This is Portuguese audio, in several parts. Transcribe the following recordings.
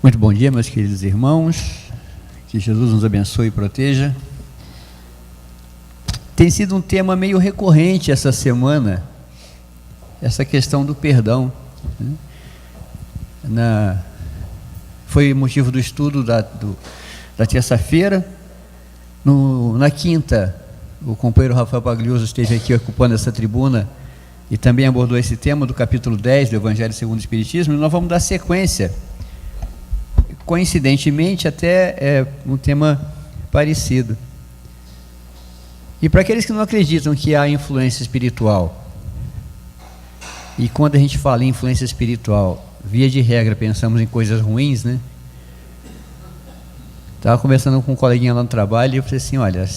Muito bom dia, meus queridos irmãos, que Jesus nos abençoe e proteja. Tem sido um tema meio recorrente essa semana, essa questão do perdão, né? Foi motivo do estudo da terça-feira. Na quinta, o companheiro Rafael Pagliuso esteve aqui ocupando essa tribuna e também abordou esse tema do capítulo 10 do Evangelho segundo o Espiritismo, e nós vamos dar sequência. Coincidentemente, até é um tema parecido. E para aqueles que não acreditam que há influência espiritual, e quando a gente fala em influência espiritual, via de regra, pensamos em coisas ruins, né? Estava conversando com um coleguinha lá no trabalho e eu falei assim, olha,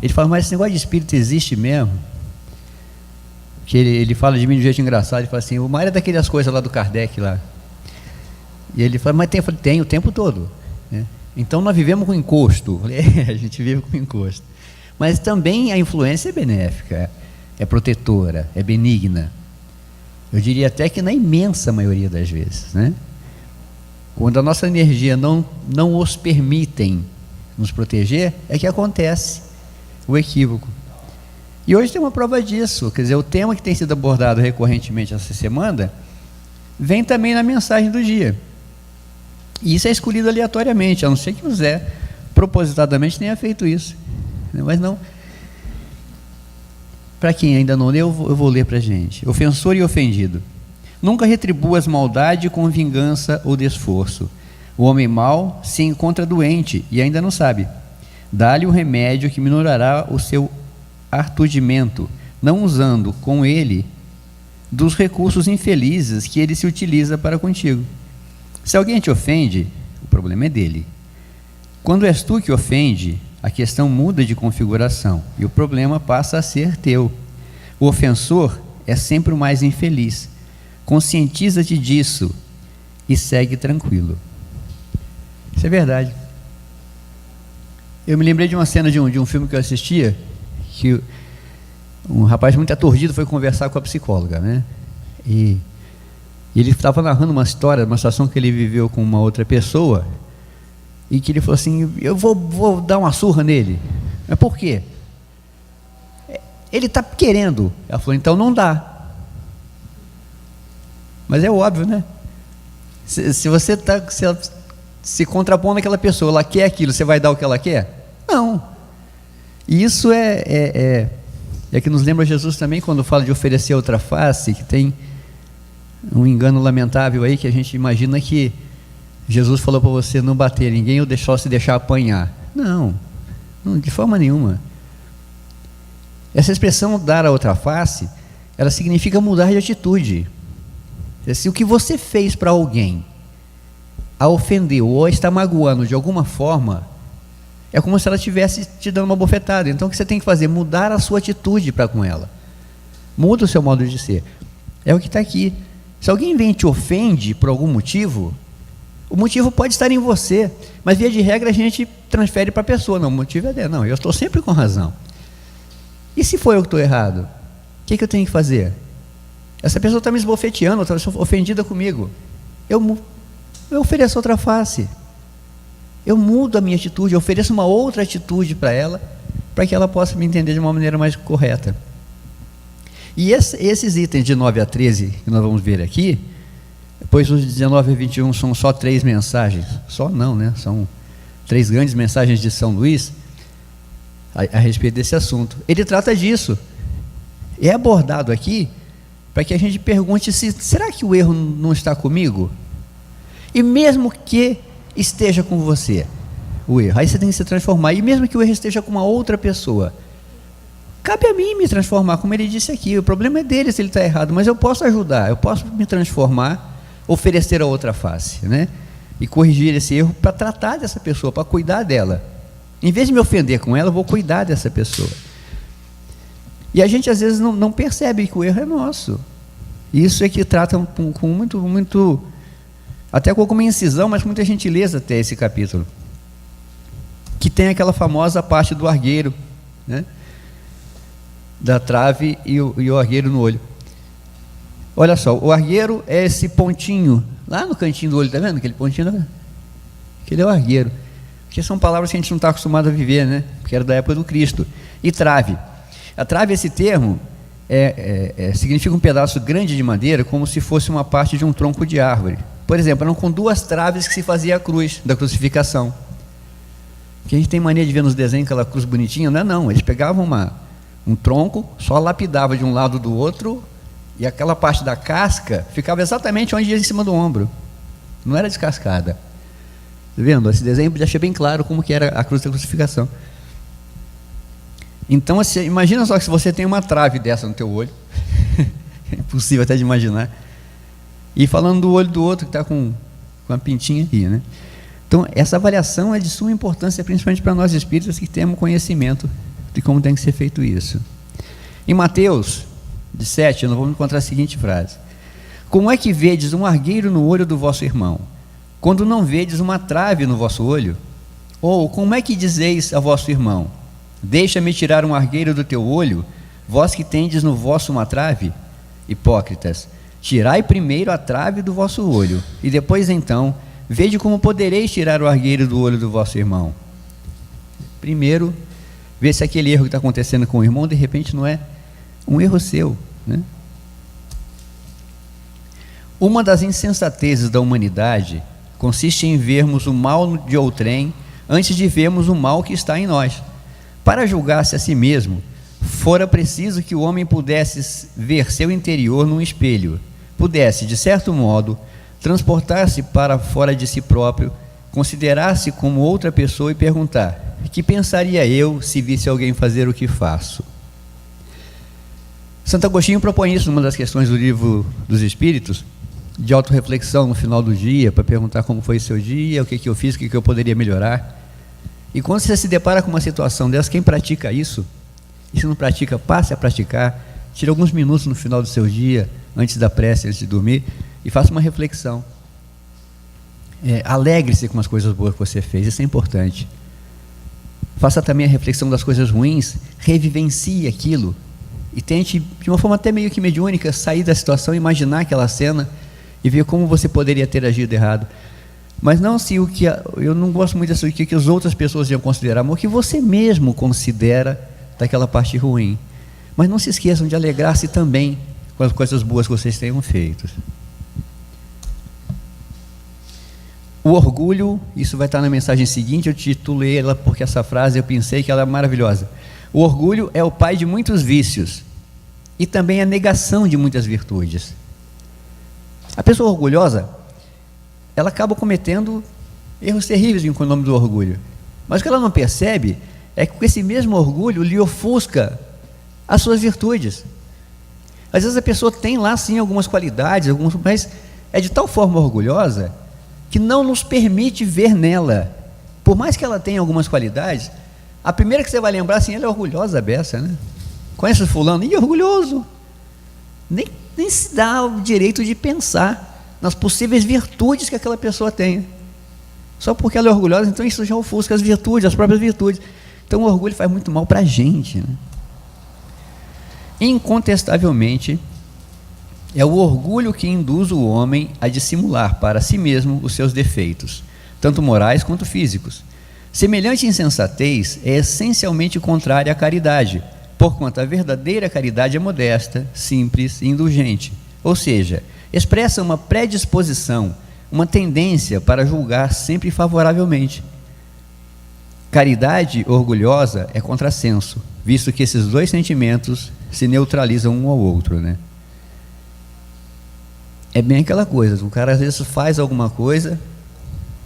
ele fala, mas esse negócio de espírito existe mesmo? Que ele fala de mim de um jeito engraçado, ele fala assim, o Mário é daquelas coisas lá do Kardec lá. E ele fala, mas tem o tempo todo, né? Então nós vivemos com encosto. A gente vive com encosto. Mas também a influência é benéfica, é protetora, é benigna. Eu diria até que na imensa maioria das vezes, né? Quando a nossa energia não os permitem nos proteger, é que acontece o equívoco. E hoje tem uma prova disso, quer dizer, o tema que tem sido abordado recorrentemente essa semana, vem também na mensagem do dia. E isso é escolhido aleatoriamente, a não ser que o Zé propositadamente tenha feito isso, mas não. Para quem ainda não leu, eu vou ler para a gente. Ofensor e ofendido. Nunca retribuas maldade com vingança ou desforço. O homem mau se encontra doente e ainda não sabe. Dá-lhe o remédio que minorará o seu artudimento, não usando com ele dos recursos infelizes que ele se utiliza para contigo. Se alguém te ofende, o problema é dele. Quando és tu que ofende, a questão muda de configuração e o problema passa a ser teu. O ofensor é sempre o mais infeliz. Conscientiza-te disso e segue tranquilo. Isso é verdade. Eu me lembrei de uma cena de um filme que eu assistia, que um rapaz muito aturdido foi conversar com a psicóloga, né? E ele estava narrando uma história, uma situação que ele viveu com uma outra pessoa, e que ele falou assim, eu vou dar uma surra nele. Mas por quê? Ele está querendo. Ela falou, então não dá. Mas é óbvio, né? Se você está se contrapondo àquela pessoa, ela quer aquilo, você vai dar o que ela quer? Não. E isso é que nos lembra Jesus também, quando fala de oferecer outra face, que tem um engano lamentável aí, que a gente imagina que Jesus falou para você não bater ninguém ou se deixar apanhar. Não, de forma nenhuma. Essa expressão dar a outra face, ela significa mudar de atitude. Se o que você fez para alguém a ofendeu ou está magoando de alguma forma, é como se ela estivesse te dando uma bofetada. Então o que você tem que fazer? Mudar a sua atitude para com ela. Muda o seu modo de ser. É o que está aqui. Se alguém vem e te ofende por algum motivo, o motivo pode estar em você, mas via de regra a gente transfere para a pessoa. Não, o motivo é dela. Não, eu estou sempre com razão. E se for eu que estou errado? O que eu tenho que fazer? Essa pessoa está me esbofeteando, está ofendida comigo. Eu ofereço outra face. Eu mudo a minha atitude, eu ofereço uma outra atitude para ela, para que ela possa me entender de uma maneira mais correta. E esses itens de 9 a 13 que nós vamos ver aqui, depois os 19 a 21 são só 3 mensagens, só não, né? São 3 grandes mensagens de São Luís a respeito desse assunto. Ele trata disso, é abordado aqui para que a gente pergunte será que o erro não está comigo? E mesmo que esteja com você, o erro, aí você tem que se transformar, e mesmo que o erro esteja com uma outra pessoa, cabe a mim me transformar, como ele disse aqui, o problema é dele se ele está errado, mas eu posso ajudar, eu posso me transformar, oferecer a outra face, né? E corrigir esse erro para tratar dessa pessoa, para cuidar dela. Em vez de me ofender com ela, eu vou cuidar dessa pessoa. E a gente às vezes não percebe que o erro é nosso. Isso é que trata com muito, até com alguma incisão, mas muita gentileza até esse capítulo. Que tem aquela famosa parte do argueiro, né? Da trave e o argueiro no olho. Olha só, o argueiro é esse pontinho lá no cantinho do olho, está vendo? Aquele pontinho, aquele é o argueiro. Porque são palavras que a gente não está acostumado a viver, né? Porque era da época do Cristo. E trave. A trave, esse termo, significa um pedaço grande de madeira, como se fosse uma parte de um tronco de árvore. Por exemplo, eram com 2 traves que se fazia a cruz da crucificação. Que a gente tem mania de ver nos desenhos aquela cruz bonitinha, não é não, eles pegavam um tronco, só lapidava de um lado do outro, e aquela parte da casca ficava exatamente onde ia em cima do ombro, não era descascada. Tá vendo? Esse desenho deixa bem claro como que era a cruz da crucificação. Então, assim, imagina só que se você tem uma trave dessa no teu olho, é impossível até de imaginar, e falando do olho do outro que está com a pintinha aqui, né? Então, essa avaliação é de suma importância, principalmente para nós espíritas que temos conhecimento de como tem que ser feito isso. Em Mateus 7, nós vamos encontrar a seguinte frase: como é que vedes um argueiro no olho do vosso irmão, quando não vedes uma trave no vosso olho? Ou como é que dizeis a vosso irmão: deixa-me tirar um argueiro do teu olho, vós que tendes no vosso uma trave? Hipócritas, tirai primeiro a trave do vosso olho, e depois então vede como podereis tirar o argueiro do olho do vosso irmão. Primeiro, vê se aquele erro que está acontecendo com o irmão, de repente não é um erro seu, né? Uma das insensatezes da humanidade consiste em vermos o mal de outrem antes de vermos o mal que está em nós. Para julgar-se a si mesmo, fora preciso que o homem pudesse ver seu interior num espelho, pudesse, de certo modo, transportar-se para fora de si próprio, considerar-se como outra pessoa e perguntar: que pensaria eu se visse alguém fazer o que faço? Santo Agostinho propõe isso numa das questões do Livro dos Espíritos, de autorreflexão no final do dia, para perguntar como foi o seu dia, o que eu fiz, o que eu poderia melhorar. E quando você se depara com uma situação dessa, quem pratica isso, e se não pratica, passe a praticar, tire alguns minutos no final do seu dia, antes da prece, antes de dormir, e faça uma reflexão. Alegre-se com as coisas boas que você fez, isso é importante. Faça também a reflexão das coisas ruins, revivencie aquilo, e tente, de uma forma até meio que mediúnica, sair da situação, imaginar aquela cena, e ver como você poderia ter agido errado. Mas não se o que, eu não gosto muito disso, o que as outras pessoas iam considerar, mas o que você mesmo considera daquela parte ruim. Mas não se esqueçam de alegrar-se também com as coisas boas que vocês tenham feito. O orgulho, isso vai estar na mensagem seguinte, eu titulei ela porque essa frase eu pensei que ela é maravilhosa. O orgulho é o pai de muitos vícios e também a negação de muitas virtudes. A pessoa orgulhosa, ela acaba cometendo erros terríveis em nome do orgulho, mas o que ela não percebe é que esse mesmo orgulho lhe ofusca as suas virtudes. Às vezes a pessoa tem lá sim algumas qualidades, mas é de tal forma orgulhosa que não nos permite ver nela. Por mais que ela tenha algumas qualidades, a primeira que você vai lembrar assim, ela é orgulhosa a beça, né? Conhece o fulano? Ih, orgulhoso. Nem se dá o direito de pensar nas possíveis virtudes que aquela pessoa tenha. Só porque ela é orgulhosa, então isso já ofusca as virtudes, as próprias virtudes. Então o orgulho faz muito mal para a gente, né? Incontestavelmente, é o orgulho que induz o homem a dissimular para si mesmo os seus defeitos, tanto morais quanto físicos. Semelhante insensatez é essencialmente contrária à caridade, porquanto a verdadeira caridade é modesta, simples e indulgente, ou seja, expressa uma predisposição, uma tendência para julgar sempre favoravelmente. Caridade orgulhosa é contrassenso, visto que esses dois sentimentos se neutralizam um ao outro, né? É bem aquela coisa, o cara às vezes faz alguma coisa,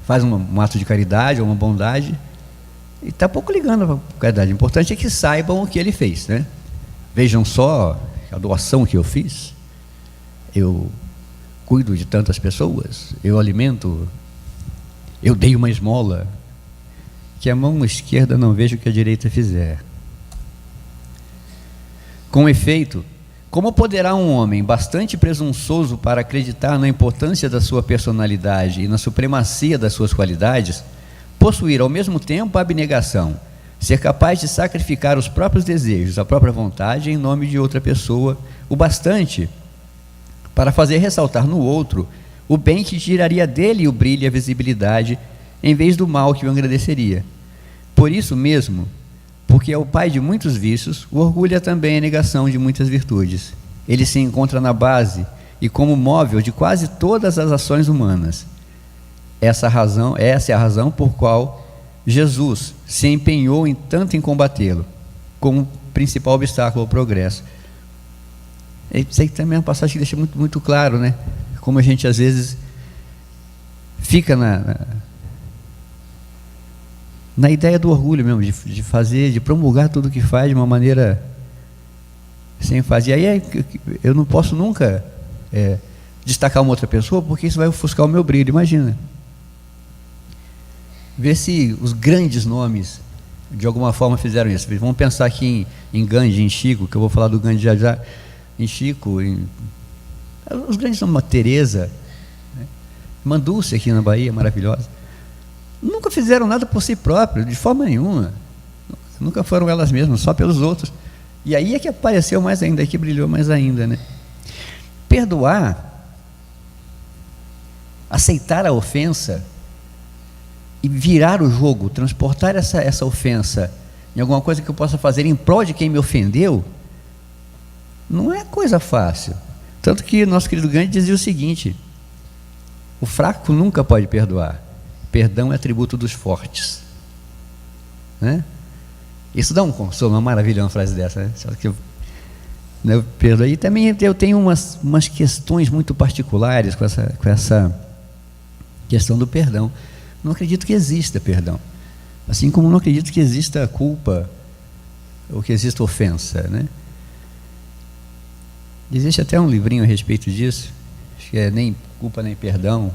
faz um ato de caridade ou uma bondade, e está pouco ligando para a caridade. O importante é que saibam o que ele fez, né? Vejam só a doação que eu fiz, eu cuido de tantas pessoas, eu alimento, eu dei uma esmola, que a mão esquerda não veja o que a direita fizer. Com efeito, como poderá um homem bastante presunçoso para acreditar na importância da sua personalidade e na supremacia das suas qualidades, possuir ao mesmo tempo a abnegação, ser capaz de sacrificar os próprios desejos, a própria vontade em nome de outra pessoa, o bastante para fazer ressaltar no outro o bem que tiraria dele o brilho e a visibilidade, em vez do mal que o engrandeceria. Por isso mesmo, porque é o pai de muitos vícios, o orgulho é também a negação de muitas virtudes. Ele se encontra na base e como móvel de quase todas as ações humanas. Essa é a razão por qual Jesus se empenhou tanto em combatê-lo, como principal obstáculo ao progresso. Isso aí também é uma passagem que deixa muito, muito claro, né? Como a gente às vezes fica na ideia do orgulho mesmo, de fazer, de promulgar tudo que faz de uma maneira sem fazer. Aí eu não posso nunca destacar uma outra pessoa, porque isso vai ofuscar o meu brilho. Imagina. Vê se os grandes nomes de alguma forma fizeram isso. Vamos pensar aqui em Gandhi, em Chico, que eu vou falar do Gandhi já, em Chico, os grandes nomes, Teresa, né? Mandúcia aqui na Bahia, maravilhosa. Nunca fizeram nada por si próprios, de forma nenhuma. Nunca foram elas mesmas, só pelos outros. E aí é que apareceu mais ainda, é que brilhou mais ainda, né? Perdoar, aceitar a ofensa e virar o jogo, transportar essa ofensa em alguma coisa que eu possa fazer em prol de quem me ofendeu, não é coisa fácil. Tanto que nosso querido Gandhi dizia o seguinte: o fraco nunca pode perdoar. Perdão é atributo dos fortes, né? Isso dá um consolo, uma maravilha, uma frase dessa, né? Só que eu perdoei. E também eu tenho umas questões muito particulares com essa questão do perdão. Não acredito que exista perdão, assim como não acredito que exista culpa ou que exista ofensa, né? Existe até um livrinho a respeito disso, acho que é Nem Culpa Nem Perdão.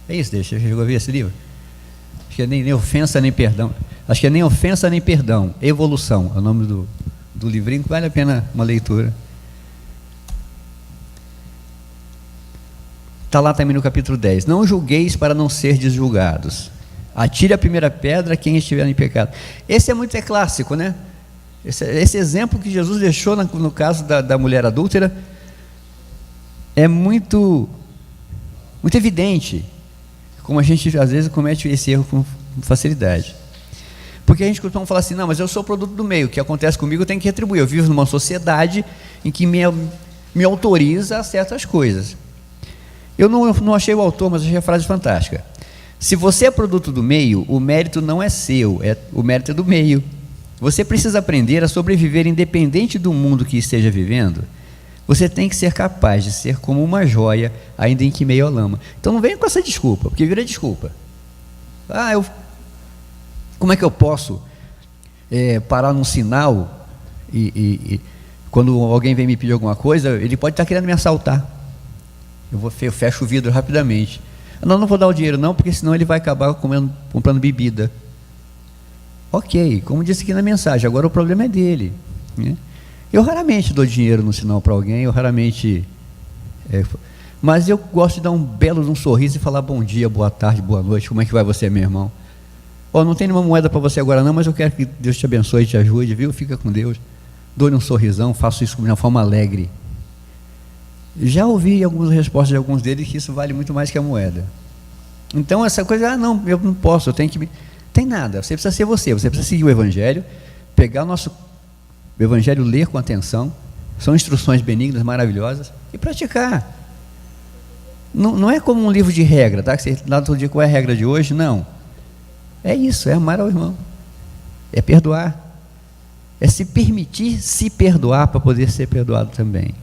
É isso, deixa eu chegou a ver esse livro? Acho que é nem ofensa nem perdão. Acho que é Nem Ofensa Nem Perdão, Evolução, é o nome do livrinho, que vale a pena uma leitura. Está lá também no capítulo 10. Não julgueis para não serdes julgados. Atire a primeira pedra quem estiver em pecado. Esse é clássico, né? Esse exemplo que Jesus deixou no caso da mulher adúltera é muito evidente, como a gente às vezes comete esse erro com facilidade. Porque a gente costuma falar assim: não, mas eu sou produto do meio, o que acontece comigo eu tenho que retribuir. Eu vivo numa sociedade em que me autoriza a certas coisas. Eu não achei o autor, mas achei a frase fantástica. Se você é produto do meio, o mérito não é seu, o mérito é do meio. Você precisa aprender a sobreviver independente do mundo que esteja vivendo. Você tem que ser capaz de ser como uma joia, ainda em que meio à lama. Então não venha com essa desculpa, porque vira desculpa. Como é que eu posso parar num sinal e quando alguém vem me pedir alguma coisa, ele pode estar querendo me assaltar. Eu fecho o vidro rapidamente. Não vou dar o dinheiro não, porque senão ele vai acabar comprando bebida. Ok, como disse aqui na mensagem, agora o problema é dele, né? Eu raramente dou dinheiro no sinal para alguém, mas eu gosto de dar um belo sorriso e falar bom dia, boa tarde, boa noite, como é que vai você, meu irmão? Não tem nenhuma moeda para você agora não, mas eu quero que Deus te abençoe e te ajude, viu? Fica com Deus. Dou-lhe um sorrisão, faço isso de uma forma alegre. Já ouvi algumas respostas de alguns deles que isso vale muito mais que a moeda. Então essa coisa, não, eu não posso, eu tenho que... Tem nada, você precisa ser você precisa seguir o Evangelho, pegar o Evangelho, ler com atenção, são instruções benignas, maravilhosas, e praticar. Não é como um livro de regra, tá? Que você lá todo dia, qual é a regra de hoje? Não. É isso, é amar ao irmão, é perdoar, é se permitir se perdoar para poder ser perdoado também.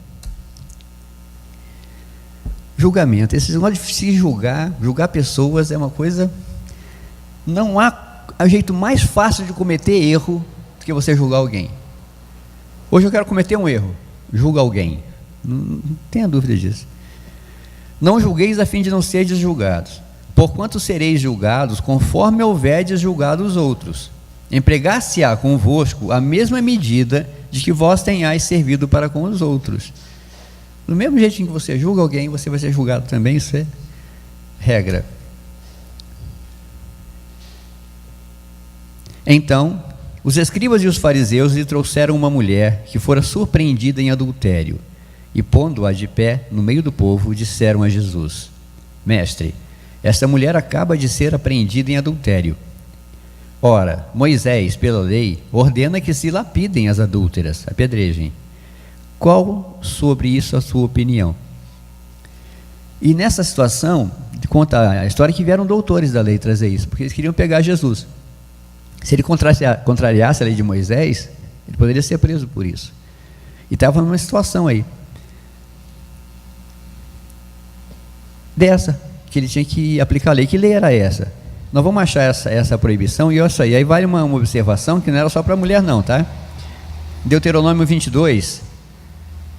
Julgamento, esse negócio de se julgar pessoas é uma coisa, não há jeito mais fácil de cometer erro do que você julgar alguém. Hoje eu quero cometer um erro, julga alguém, não tenha dúvida disso. Não julgueis a fim de não seres julgados, porquanto sereis julgados conforme houverdes julgado os outros. Empregar-se-á convosco a mesma medida de que vós tenhais servido para com os outros. Do mesmo jeito em que você julga alguém, você vai ser julgado também, isso é regra. Então, os escribas e os fariseus lhe trouxeram uma mulher que fora surpreendida em adultério, e pondo-a de pé no meio do povo, disseram a Jesus: Mestre, esta mulher acaba de ser apreendida em adultério. Ora, Moisés, pela lei, ordena que se lapidem as adúlteras, apedrejem. Qual sobre isso a sua opinião? E nessa situação, conta a história que vieram doutores da lei trazer isso, porque eles queriam pegar Jesus. Se ele contrariasse a lei de Moisés, ele poderia ser preso por isso. E estava numa situação aí dessa, que ele tinha que aplicar a lei. Que lei era essa? Nós vamos achar essa proibição, e olha isso aí vale uma observação que não era só para mulher não, tá? Deuteronômio 22,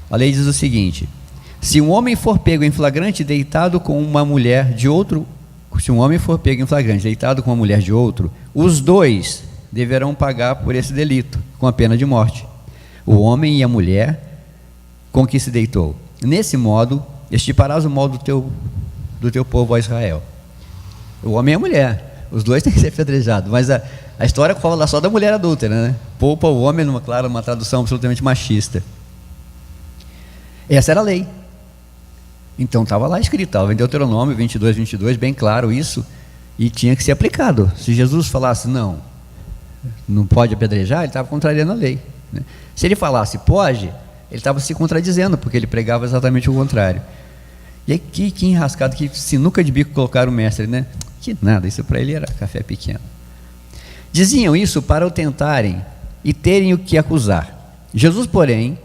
a lei diz o seguinte: se um homem for pego em flagrante deitado com uma mulher de outro, os dois deverão pagar por esse delito, com a pena de morte, o homem e a mulher com que se deitou. Nesse modo, estiparás o modo do teu povo a Israel. O homem e a mulher, os dois têm que ser apedrejados, mas a história fala só da mulher adúltera, né? Poupa o homem, uma tradução absolutamente machista. Essa era a lei. Então estava lá escrito, estava em Deuteronômio 22, bem claro isso, e tinha que ser aplicado. Se Jesus falasse não pode apedrejar, ele estava contrariando a lei, né? Se ele falasse pode, ele estava se contradizendo, porque ele pregava exatamente o contrário. E aí, que enrascado, que sinuca de bico colocaram o mestre, né? Que nada, isso para ele era café pequeno. Diziam isso para o tentarem e terem o que acusar. Jesus, porém,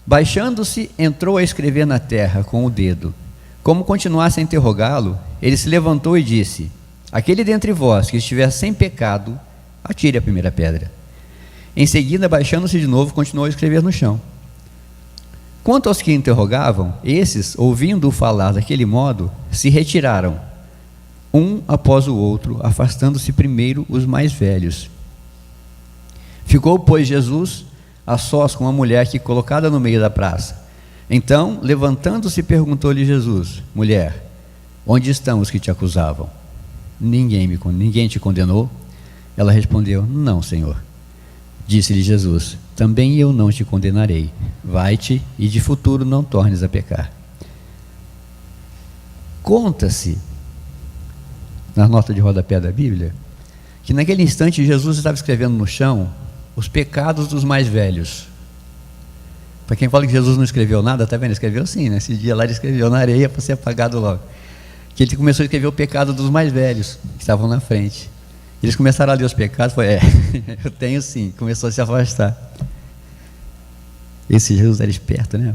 baixando-se, entrou a escrever na terra com o dedo. Como continuasse a interrogá-lo, ele se levantou e disse: aquele dentre vós que estiver sem pecado, atire a primeira pedra. Em seguida, baixando-se de novo, continuou a escrever no chão. Quanto aos que interrogavam, esses, ouvindo-o falar daquele modo, se retiraram, um após o outro, afastando-se primeiro os mais velhos. Ficou, pois, Jesus a sós com a mulher que colocada no meio da praça. Então, levantando-se, perguntou-lhe Jesus: mulher, onde estão os que te acusavam? Ninguém te condenou? Ela respondeu: não, Senhor. Disse-lhe Jesus: também eu não te condenarei. Vai-te e de futuro não tornes a pecar. Conta-se, na nota de rodapé da Bíblia, que naquele instante Jesus estava escrevendo no chão os pecados dos mais velhos. Para quem fala que Jesus não escreveu nada, está vendo? Ele escreveu sim, né? Esse dia lá ele escreveu na areia para ser apagado logo. Que ele começou a escrever o pecado dos mais velhos, que estavam na frente. Eles começaram a ler os pecados, eu tenho sim, começou a se afastar. Esse Jesus era esperto, né?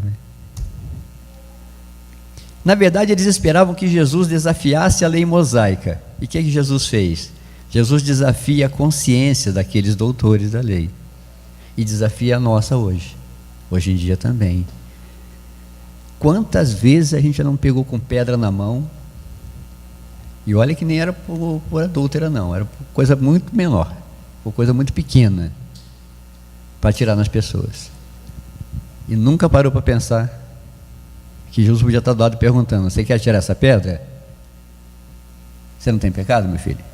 Na verdade, eles esperavam que Jesus desafiasse a lei mosaica. E o que Jesus fez? Jesus desafia a consciência daqueles doutores da lei, e desafia a nossa hoje em dia também. Quantas vezes a gente já não pegou com pedra na mão, e olha que nem era por adúltera não, era por coisa muito menor, por coisa muito pequena, para atirar nas pessoas, e nunca parou para pensar que Jesus podia estar do lado perguntando: você quer atirar essa pedra? Você não tem pecado, meu filho?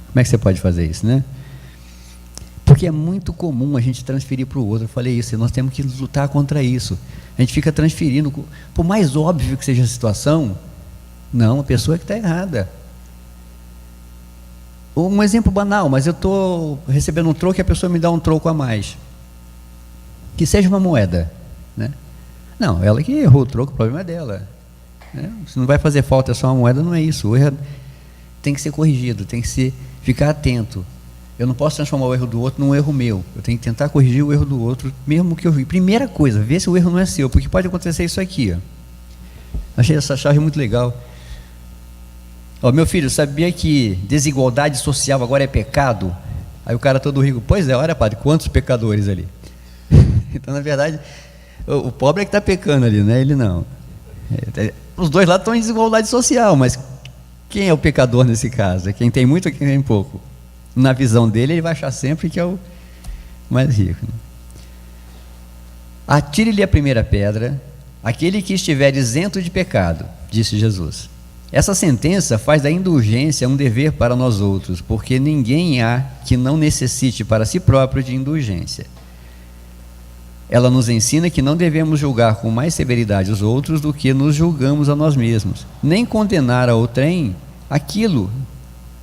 Como é que você pode fazer isso, né? Porque é muito comum a gente transferir para o outro. Eu falei isso, nós temos que lutar contra isso. A gente fica transferindo, por mais óbvio que seja a situação, não, a pessoa é que está errada. Um exemplo banal, mas eu estou recebendo um troco e a pessoa me dá um troco a mais. Que seja uma moeda, né? Não, ela que errou o troco, o problema é dela, né? Se não vai fazer falta, é só uma moeda, não é isso. O erro tem que ser corrigido, tem que ficar atento. Eu não posso transformar o erro do outro num erro meu. Eu tenho que tentar corrigir o erro do outro, mesmo que eu vi. Primeira coisa, ver se o erro não é seu, porque pode acontecer isso aqui, ó. Achei essa charge muito legal. Ó, meu filho, sabia que desigualdade social agora é pecado? Aí o cara todo rico: pois é, olha, padre, quantos pecadores ali. Então, na verdade, o pobre é que está pecando ali, né? Ele não. Os dois lados estão em desigualdade social, mas quem é o pecador nesse caso? É quem tem muito ou quem tem pouco? Na visão dele, ele vai achar sempre que é o mais rico, né? Atire-lhe a primeira pedra, aquele que estiver isento de pecado, disse Jesus. Essa sentença faz da indulgência um dever para nós outros, porque ninguém há que não necessite para si próprio de indulgência. Ela nos ensina que não devemos julgar com mais severidade os outros do que nos julgamos a nós mesmos, nem condenar a outrem aquilo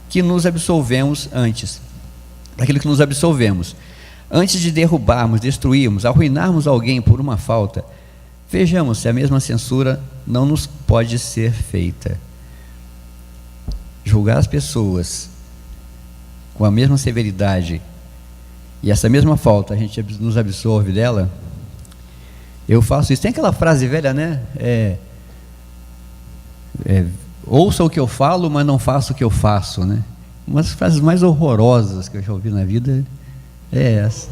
que nos absolvemos antes. Aquilo que nos absolvemos. Antes de derrubarmos, destruirmos, arruinarmos alguém por uma falta, vejamos se a mesma censura não nos pode ser feita. Julgar as pessoas com a mesma severidade e essa mesma falta a gente nos absolve dela. Eu faço isso. Tem aquela frase velha, né? Ouça o que eu falo, mas não faça o que eu faço, né? Uma das frases mais horrorosas que eu já ouvi na vida é essa.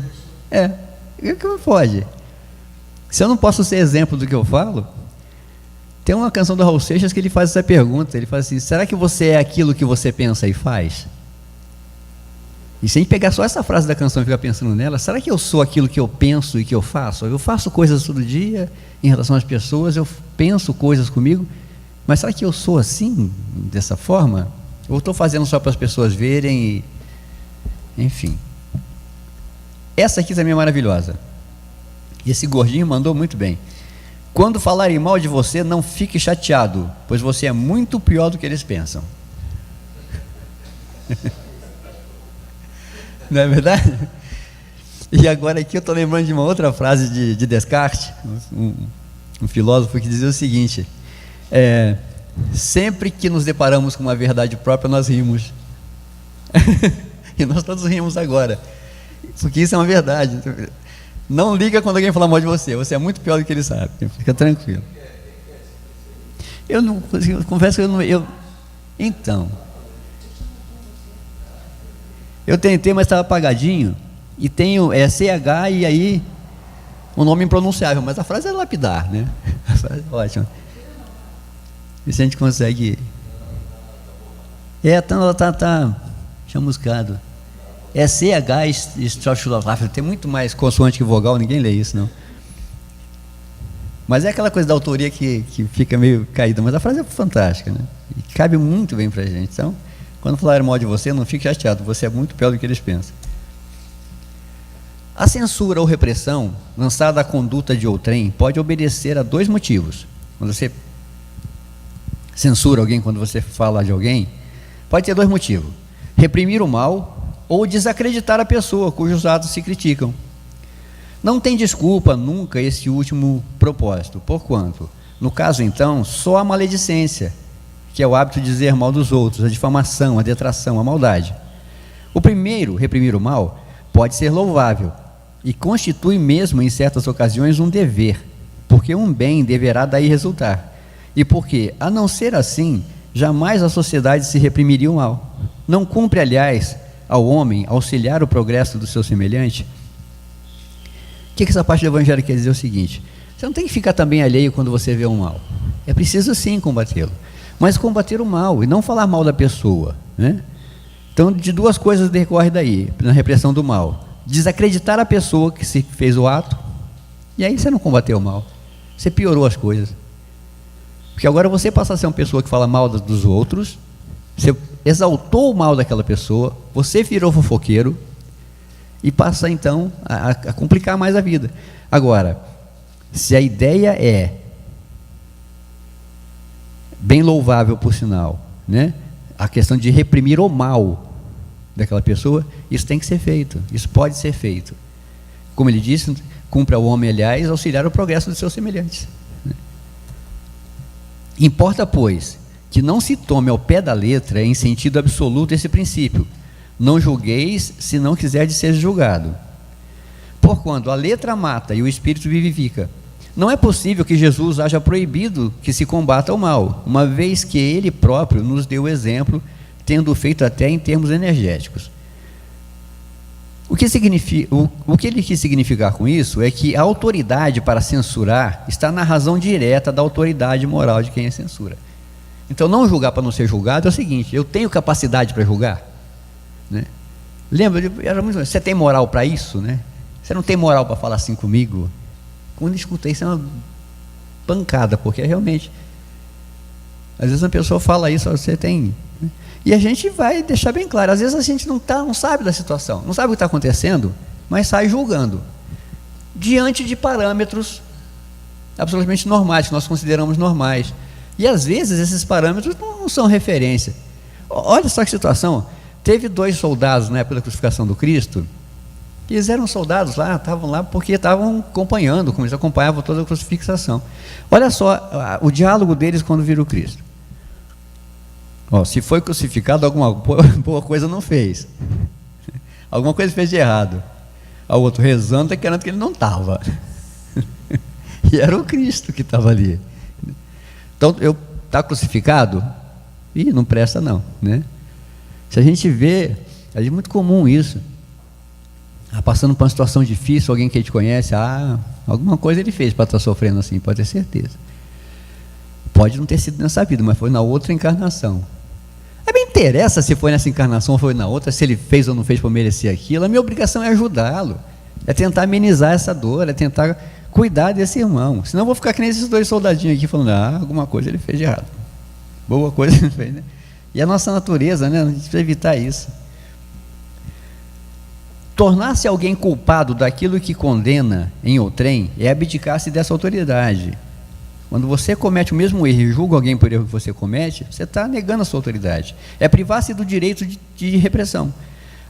Que pode? Se eu não posso ser exemplo do que eu falo, tem uma canção do Raul Seixas que ele faz essa pergunta. Ele faz assim: será que você é aquilo que você pensa e faz? E se a gente pegar só essa frase da canção e ficar pensando nela, será que eu sou aquilo que eu penso e que eu faço? Eu faço coisas todo dia em relação às pessoas, eu penso coisas comigo, mas será que eu sou assim, dessa forma? Ou estou fazendo só para as pessoas verem e... Enfim. Essa aqui também é maravilhosa. Esse gordinho mandou muito bem. Quando falarem mal de você, não fique chateado, pois você é muito pior do que eles pensam. Não é verdade? E agora aqui eu estou lembrando de uma outra frase de Descartes, um filósofo, que dizia o seguinte: sempre que nos deparamos com uma verdade própria, nós rimos. E nós todos rimos agora, porque isso é uma verdade. Não liga quando alguém falar mal de você, você é muito pior do que ele sabe, fica tranquilo. Eu não, eu confesso que eu não... Então, eu tentei, mas estava apagadinho, e tenho CH e aí um nome impronunciável, mas a frase é lapidar, né? A frase é ótima. E se a gente consegue... tá chamuscado. CH e tem muito mais consoante que vogal, ninguém lê isso, não. Mas é aquela coisa da autoria que fica meio caída, mas a frase é fantástica, né? E cabe muito bem para a gente. Então, quando falarem mal de você, não fique chateado, você é muito pior do que eles pensam. A censura ou repressão lançada à conduta de outrem pode obedecer a dois motivos. Quando você censura alguém, quando você fala de alguém, pode ter dois motivos: reprimir o mal ou desacreditar a pessoa cujos atos se criticam. Não tem desculpa nunca esse último propósito, porquanto, no caso então, só a maledicência, que é o hábito de dizer mal dos outros, a difamação, a detração, a maldade. O primeiro, reprimir o mal, pode ser louvável e constitui mesmo em certas ocasiões um dever, porque um bem deverá daí resultar, e porque, a não ser assim, jamais a sociedade se reprimiria o mal. Não cumpre, aliás, ao homem auxiliar o progresso do seu semelhante? O que essa parte do Evangelho quer dizer? É o seguinte: você não tem que ficar também alheio quando você vê um mal. É preciso sim combatê-lo, mas combater o mal e não falar mal da pessoa, né? Então, de duas coisas decorre daí, na repressão do mal: desacreditar a pessoa que se fez o ato, e aí você não combateu o mal, você piorou as coisas. Porque agora você passa a ser uma pessoa que fala mal dos outros, você exaltou o mal daquela pessoa, você virou fofoqueiro e passa então a complicar mais a vida. Agora, se a ideia é bem louvável, por sinal, né? A questão de reprimir o mal daquela pessoa, isso tem que ser feito, isso pode ser feito. Como ele disse, cumpre ao homem, aliás, auxiliar o progresso dos seus semelhantes. Importa, pois, que não se tome ao pé da letra em sentido absoluto esse princípio: não julgueis se não quiserdes ser julgado. Porquanto a letra mata e o espírito vivifica. Não é possível que Jesus haja proibido que se combata o mal, uma vez que ele próprio nos deu exemplo, tendo feito até em termos energéticos. O que ele quis significar com isso é que a autoridade para censurar está na razão direta da autoridade moral de quem censura. Então, não julgar para não ser julgado é o seguinte: eu tenho capacidade para julgar, né? Lembra, você tem moral para isso, né? Você não tem moral para falar assim comigo? Quando escuta isso é uma pancada, porque realmente, às vezes uma pessoa fala isso, você tem... E a gente vai deixar bem claro, às vezes a gente não sabe da situação, não sabe o que está acontecendo, mas sai julgando. diante de parâmetros absolutamente normais, que nós consideramos normais. E às vezes esses parâmetros não são referência. Olha só que situação. Teve 2 soldados na época da crucificação do Cristo, que eles eram soldados lá, estavam lá porque estavam acompanhando, como eles acompanhavam toda a crucifixação. Olha só o diálogo deles quando viram o Cristo. Se foi crucificado, alguma boa coisa não fez. Alguma coisa fez de errado. O outro rezando, querendo que ele não estava. E era o Cristo que estava ali. Então, está crucificado? Ih, não presta não, né? Se a gente vê, é muito comum isso. Passando por uma situação difícil, alguém que a gente conhece, alguma coisa ele fez para estar sofrendo assim, pode ter certeza. Pode não ter sido nessa vida, mas foi na outra encarnação. Me interessa se foi nessa encarnação ou foi na outra, se ele fez ou não fez para merecer aquilo. A minha obrigação é ajudá-lo, é tentar amenizar essa dor, é tentar cuidar desse irmão. Senão eu vou ficar que nem esses 2 soldadinhos aqui falando, alguma coisa ele fez de errado. Boa coisa ele fez, né? E a nossa natureza, né? A gente precisa evitar isso. Tornar-se alguém culpado daquilo que condena em outrem é abdicar-se dessa autoridade. Quando você comete o mesmo erro e julga alguém por erro que você comete, você está negando a sua autoridade. É privar-se do direito de repressão.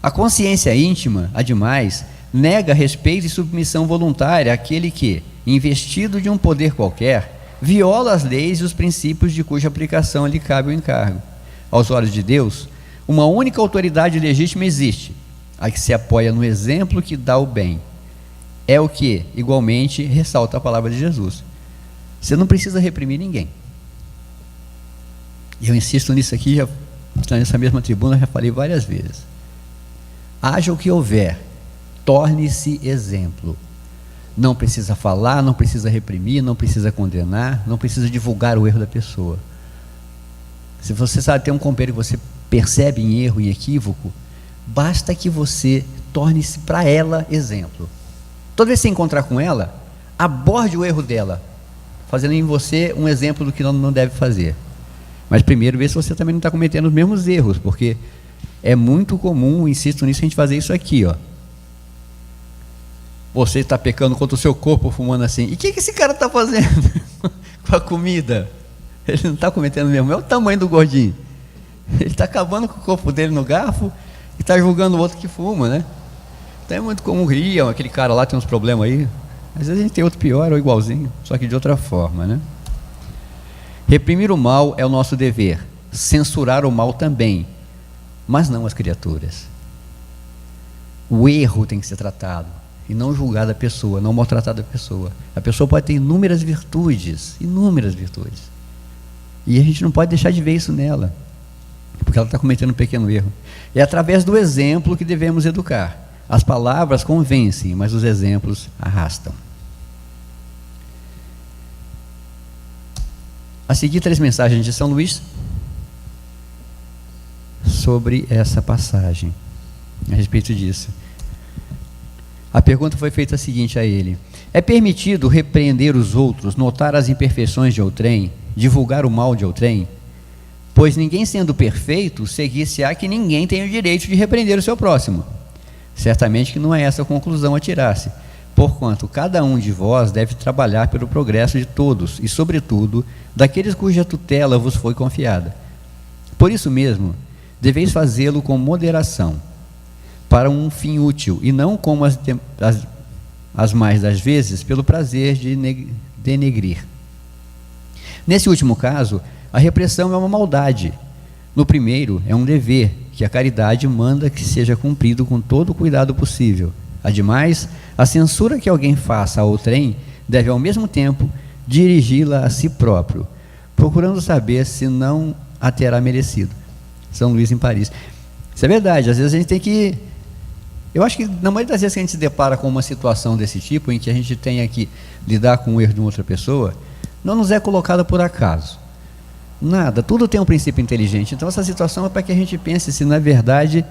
A consciência íntima, ademais, nega respeito e submissão voluntária àquele que, investido de um poder qualquer, viola as leis e os princípios de cuja aplicação lhe cabe o encargo. Aos olhos de Deus, uma única autoridade legítima existe, a que se apoia no exemplo que dá o bem. É o que, igualmente, ressalta a palavra de Jesus. Você não precisa reprimir ninguém. E eu insisto nisso aqui, nessa mesma tribuna, já falei várias vezes. Haja o que houver, torne-se exemplo. Não precisa falar, não precisa reprimir, não precisa condenar, não precisa divulgar o erro da pessoa. Se você sabe ter um companheiro que você percebe em erro, em equívoco, basta que você torne-se para ela exemplo. Toda vez que você encontrar com ela, aborde o erro dela, fazendo em você um exemplo do que não deve fazer. Mas primeiro, vê se você também não está cometendo os mesmos erros, porque é muito comum, insisto nisso, a gente fazer isso aqui, Você está pecando contra o seu corpo fumando assim. E o que esse cara está fazendo com a comida? Ele não está cometendo o mesmo. É o tamanho do gordinho. Ele está acabando com o corpo dele no garfo e está julgando o outro que fuma, né? Então é muito comum rir, aquele cara lá tem uns problemas aí. Às vezes a gente tem outro pior ou igualzinho, só que de outra forma, né? Reprimir o mal é o nosso dever, censurar o mal também, mas não as criaturas. O erro tem que ser tratado, e não julgar da pessoa, não maltratar da pessoa. A pessoa pode ter inúmeras virtudes, e a gente não pode deixar de ver isso nela, porque ela está cometendo um pequeno erro. É através do exemplo que devemos educar. As palavras convencem, mas os exemplos arrastam. A seguir, 3 mensagens de São Luís sobre essa passagem, a respeito disso. A pergunta foi feita a seguinte a ele: é permitido repreender os outros, notar as imperfeições de outrem, divulgar o mal de outrem? Pois ninguém sendo perfeito, seguir-se-á que ninguém tem o direito de repreender o seu próximo. Certamente que não é essa a conclusão a tirar-se, porquanto cada um de vós deve trabalhar pelo progresso de todos, e sobretudo, daqueles cuja tutela vos foi confiada. Por isso mesmo, deveis fazê-lo com moderação, para um fim útil, e não como as mais das vezes, pelo prazer de denegrir. Nesse último caso, a repressão é uma maldade. No primeiro, é um dever, que a caridade manda que seja cumprido com todo o cuidado possível. Ademais, a censura que alguém faça a outrem deve ao mesmo tempo dirigi-la a si próprio, procurando saber se não a terá merecido. São Luís, em Paris. Isso é verdade, às vezes a gente tem que... Eu acho que na maioria das vezes que a gente se depara com uma situação desse tipo, em que a gente tenha que lidar com o erro de uma outra pessoa, não nos é colocada por acaso. Nada, tudo tem um princípio inteligente. Então essa situação é para que a gente pense se na verdade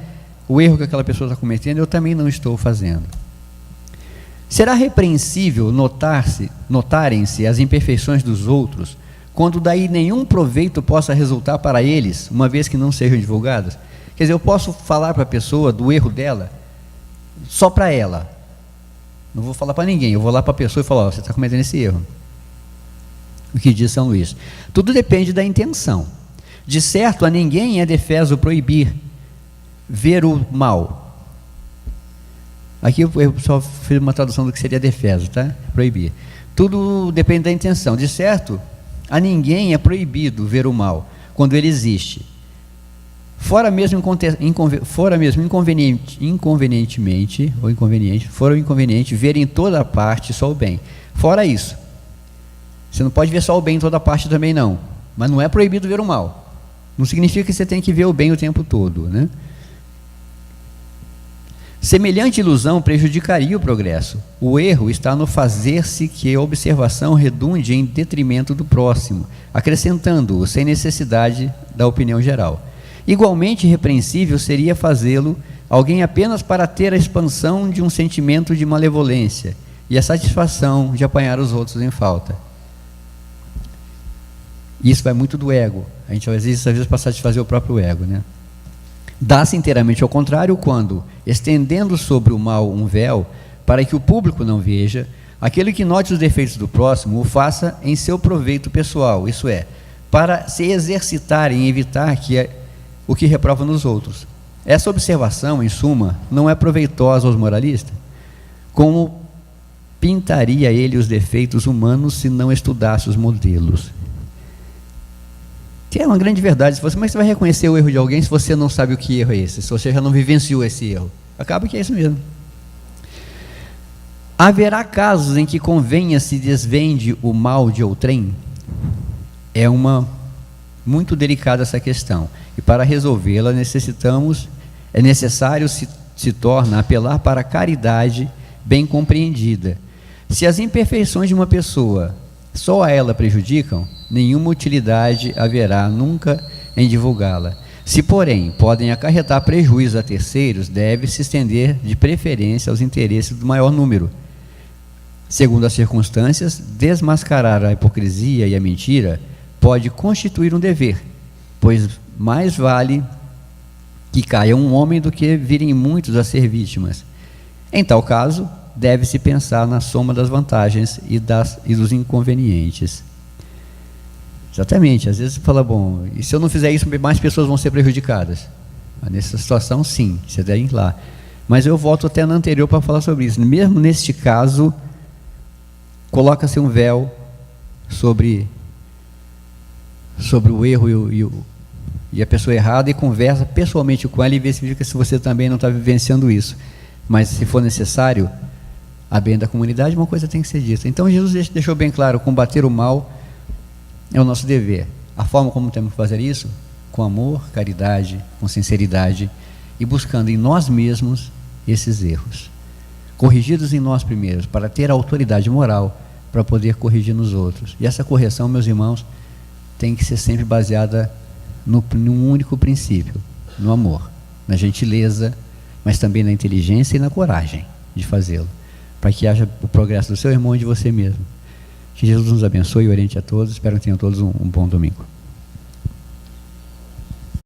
o erro que aquela pessoa está cometendo eu também não estou fazendo. Será repreensível notarem-se as imperfeições dos outros, quando daí nenhum proveito possa resultar para eles, uma vez que não sejam divulgadas? Quer dizer, eu posso falar para a pessoa do erro dela só para ela, Não vou falar para ninguém, eu vou lá para a pessoa e falo, ó, você está cometendo esse erro. O que diz São Luís? Tudo depende da intenção. De certo, a ninguém é defeso proibir ver o mal. Aqui eu só fiz uma tradução do que seria defeso, tá? Proibir. Tudo depende da intenção. De certo, a ninguém é proibido ver o mal quando ele existe. Fora mesmo inconveniente ver em toda parte só o bem. Fora isso, você não pode ver só o bem em toda parte também não, mas não é proibido ver o mal. Não significa que você tem que ver o bem o tempo todo, né? Semelhante ilusão prejudicaria o progresso. O erro está no fazer-se que a observação redunde em detrimento do próximo, acrescentando-o sem necessidade da opinião geral. Igualmente repreensível seria fazê-lo alguém apenas para ter a expansão de um sentimento de malevolência e a satisfação de apanhar os outros em falta. Isso vai muito do ego. A gente às vezes para satisfazer o próprio ego, né? Dá-se inteiramente ao contrário quando, estendendo sobre o mal um véu, para que o público não veja, aquele que note os defeitos do próximo o faça em seu proveito pessoal, isso é, para se exercitar em evitar o que reprova nos outros. Essa observação, em suma, não é proveitosa aos moralistas? Como pintaria ele os defeitos humanos se não estudasse os modelos? Que é uma grande verdade. Como é que você vai reconhecer o erro de alguém se você não sabe o que erro é esse? Se você já não vivenciou esse erro? Acaba que é isso mesmo. Haverá casos em que convenha se desvende o mal de outrem? É muito delicada essa questão. E para resolvê-la é necessário se torna apelar para a caridade bem compreendida. Se as imperfeições de uma pessoa só a ela prejudicam, nenhuma utilidade haverá nunca em divulgá-la. Se, porém, podem acarretar prejuízo a terceiros, deve-se estender de preferência aos interesses do maior número. Segundo as circunstâncias, desmascarar a hipocrisia e a mentira pode constituir um dever, pois mais vale que caia um homem do que virem muitos a ser vítimas. Em tal caso, deve-se pensar na soma das vantagens e dos inconvenientes. Exatamente, às vezes você fala, bom, e se eu não fizer isso, mais pessoas vão ser prejudicadas? Nessa situação, sim, você deve ir lá. Mas eu volto até na anterior para falar sobre isso. Mesmo neste caso, coloca-se um véu sobre o erro e a pessoa errada e conversa pessoalmente com ela e verifica se você também não está vivenciando isso. Mas se for necessário, a bem da comunidade, uma coisa tem que ser dita. Então Jesus deixou bem claro, combater o mal é o nosso dever. A forma como temos que fazer isso? Com amor, caridade, com sinceridade e buscando em nós mesmos esses erros. Corrigidos em nós primeiros, para ter a autoridade moral para poder corrigir nos outros. E essa correção, meus irmãos, tem que ser sempre baseada num único princípio, no amor, na gentileza, mas também na inteligência e na coragem de fazê-lo, para que haja o progresso do seu irmão e de você mesmo. Que Jesus nos abençoe e oriente a todos. Espero que tenham todos um bom domingo.